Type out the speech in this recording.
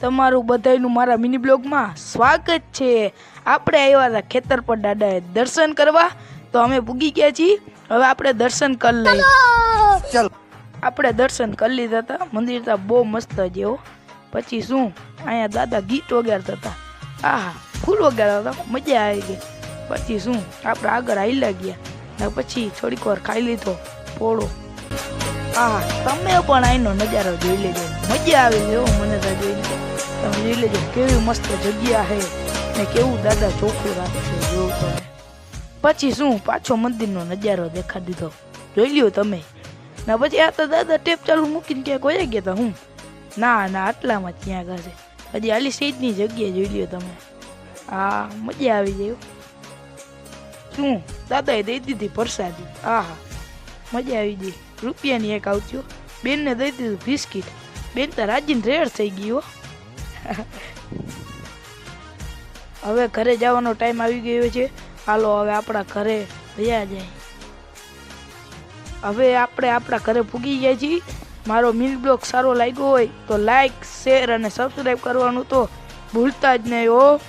તમારું બધાયનું મારા મિની બ્લોગમાં સ્વાગત છે। આપણે આવ્યા હતા ખેતર પર દાદાએ દર્શન કરવા, તો અમે પૂગી ગયા છીએ। હવે આપણે દર્શન કરી લઈએ। ચાલો આપણે દર્શન કરી લીધા હતા। મંદિર તો બહુ મસ્ત જેવો। પછી શું અહીંયા દાદા ગીત વગાડતા હતા, આહા ફૂલ વગાડતા હતા, મજા આવી ગઈ। પછી શું આપણે આગળ હાલ્યા ગયા ને પછી થોડીક વાર ખાઈ લીધો પોળો। આહા તમે પણ આનો નજારો જોઈ લેજો, મજા આવી ગઈ મને તો જોઈને। તમે જોઈ લેજો કેવી મસ્ત જગ્યા છે ને કેવું દાદા ચોખ્ખું રાખશે જોવું તમે। પછી શું પાછો મંદિરનો નજારો દેખા દીધો, જોઈ લ્યો તમે ને। પછી આ તો દાદા ટેપ ચાલુ મૂકીને ક્યાંક વયા ગયા હતા। હું ના આટલામાં જ ત્યાં ગયા છે, હજી આલી સીટની જગ્યા જોઈ લ્યો તમે। હા મજા આવી ગઈ। શું દાદાએ દઈ દીધી પ્રસાદી, આહા મજા આવી ગઈ। રૂપિયાની એક આવતી, બેનને દઈ દીધું બિસ્કીટ, બેન તો રાજીને રેડ થઈ ગઈ હો। હવે ઘરે જવાનો ટાઈમ આવી ગયો છે, હાલો હવે આપણા ઘરે વયા જાય। હવે આપણે આપણા ઘરે પૂગી ગયા છીએ। મારો મિની બ્લોગ સારો લાગ્યો હોય તો લાઈક, શેર અને સબસ્ક્રાઈબ કરવાનું તો ભૂલતા જ નહીં હો।